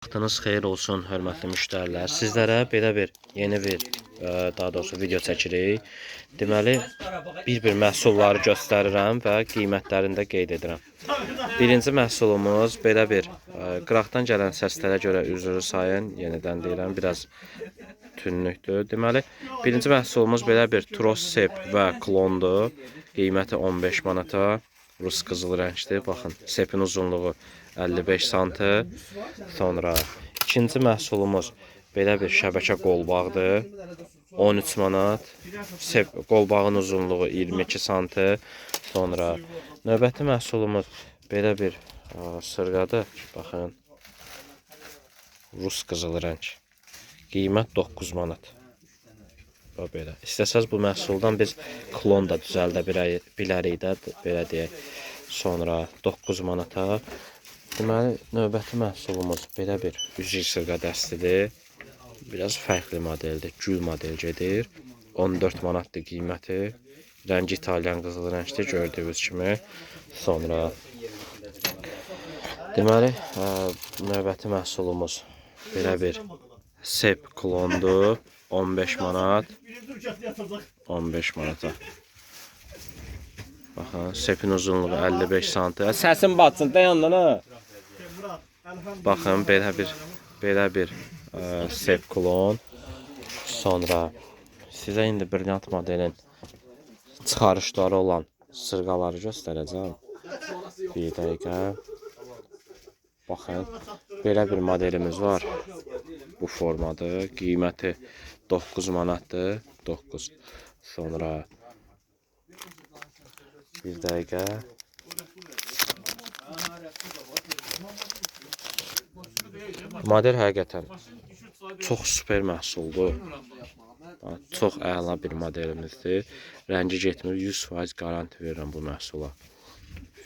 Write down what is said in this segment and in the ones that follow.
Vaxtınız xeyir olsun, hörmətli müştərilər. Sizlərə belə yeni bir, daha doğrusu video çəkirik. Deməli, bir məhsulları göstərirəm və qiymətlərini də qeyd edirəm. Birinci məhsulumuz belə qıraqdan gələn səslərə görə üzrü sayın, yenidən deyirəm, biraz tünlükdür. Deməli, birinci məhsulumuz belə Tros sep və klondur. Qiyməti 15 manata. Rus qızıl rəngdir. Baxın, sepin uzunluğu 55 sm. Sonra ikinci məhsulumuz belə şəbəkə qolbağdır. 13 manat. Qolbağın uzunluğu 22 sm. Sonra növbəti məhsulumuz belə sırğadır. Baxın. Rus qızıl rəng. Qiymət 9 manat. Belə. İstəsəz bu məhsuldan biz klon da düzəldə bilərik də, belə deyək. Sonra 9 manata. Deməli, növbəti məhsulumuz belə üzük sırğa dəstidir. Biraz fərqli modeldir. Gül model gedir. 14 manatdır qiyməti. Rəngi İtalyan qızıl rəngdir, gördüyünüz kimi. Sonra deməli, növbəti məhsulumuz belə sep klondur. 15 manat. 15 manata. Baxın, sepin uzunluğu 55 sm. Səsin batsın, dayandan ha. Baxın, belə bir sep klon. Sonra sizə indi brilyant modelin çıxarışları olan sırğaları göstərəcəm. Bir dəqiqə. Baxın, belə bir modelimiz var. Bu formadır. Qiyməti 9 manatdır. 9. Sonra bir dəqiqə. Model həqiqətən çox super məhsuldur. Çox əla bir modelimizdir. Rəngi getmir. 100% garanti verirəm bu məhsula.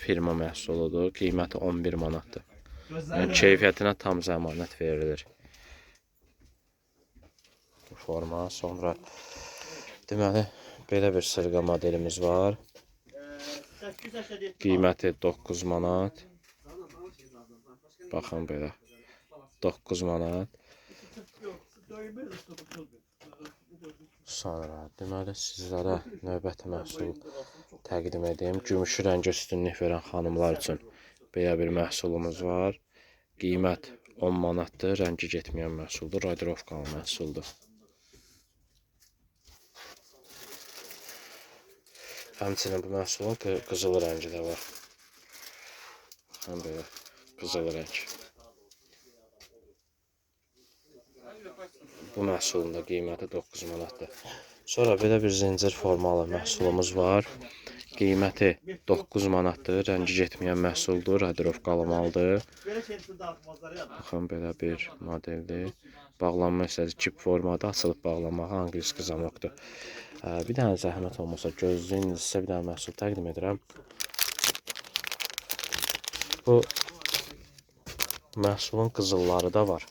Firma məhsuludur. Qiyməti 11 manatdır. Yəni keyfiyyətinə tam zəmanət verilir. Bu forma. Sonra deməli, belə bir sırğa modelimiz var. Qiyməti 9 manat. Baxın belə. 9 manat. Sonra deməli, sizlərə növbəti məhsul təqdim edeyim. Gümüşü rəngə üstünlük verən xanımlar üçün belə bir məhsulumuz var. Qiymət 10 manatdır. Rəngi getməyən məhsuldur. Radirovkalı məhsuldur. Həmçinin bu məhsulun qızıl rəngi də var. Həm belə qızıl rəng. Bu məhsulun da qiyməti 9 manatdır. Sonra belə bir zincir formalı məhsulumuz var. Qiyməti 9 manatdır. Rəngi getməyən məhsuldur. Radirovkalı maldır. Baxın, belə bir modeldir. Bağlanma hissəsi kip formada, açılıb bağlanmağı angliski zamokdur. Bir dənə zəhmət olmasa gözləyin, sizə bir dənə məhsul təqdim edirəm. Bu məhsulun qızılları da var.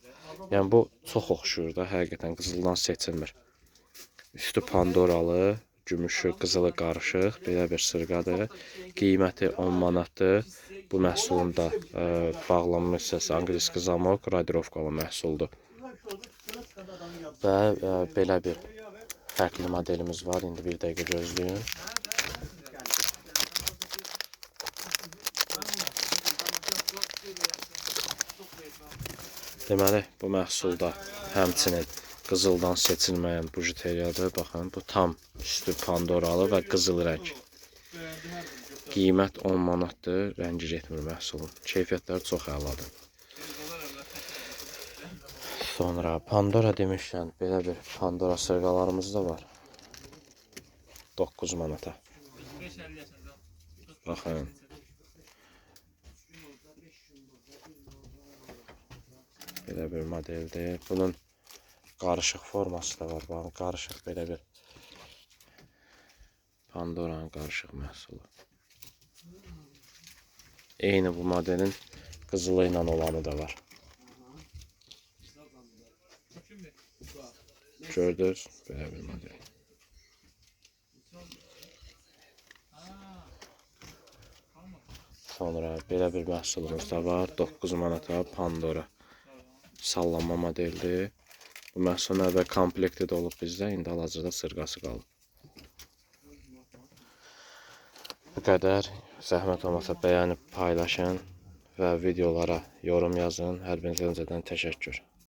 Yəni bu çox oxşuyur da, həqiqətən qızıldan seçilmir. Üstü pandoralı, gümüşü, qızılı qarışıq, belə bir sırğadır. Qiyməti 10 manatdır. Bu məhsulun da bağlanma hissəsi angliski zamok, radirovkalı məhsuldur. Və belə bir fərqli modelimiz var. İndi bir dəqiqə gözləyin. Deməli, bu məhsulda həmçinin qızıldan seçilməyən bujuteriyadır. Baxın, bu tam üstü pandoralı və qızıl rəng. Qiymət 10 manatdır. Rəngi getmir məhsulun. Keyfiyyətləri çox əladır. Sonra Pandora demişkən, belə bir Pandora sırğalarımız da var. 9 manata. Baxın. Belə bir modeldir. Bunun qarışıq forması da var. Baxın, qarışıq belə bir Pandoranın qarışıq məhsulu. Eyni bu modelin qızılı ilə olanı da var. Gördünüz, belə bir model. Sonra belə bir məhsulumuz da var. 9 manata Pandora sallanma modeldir. Bu məhsul əvvəl komplekti də olub bizdə, indi hal-hazırda sırğası qalıb. Bu qədər. Zəhmət olmasa bəyənib paylaşın və videolara yorum yazın. Hər birinizə öncədən təşəkkür.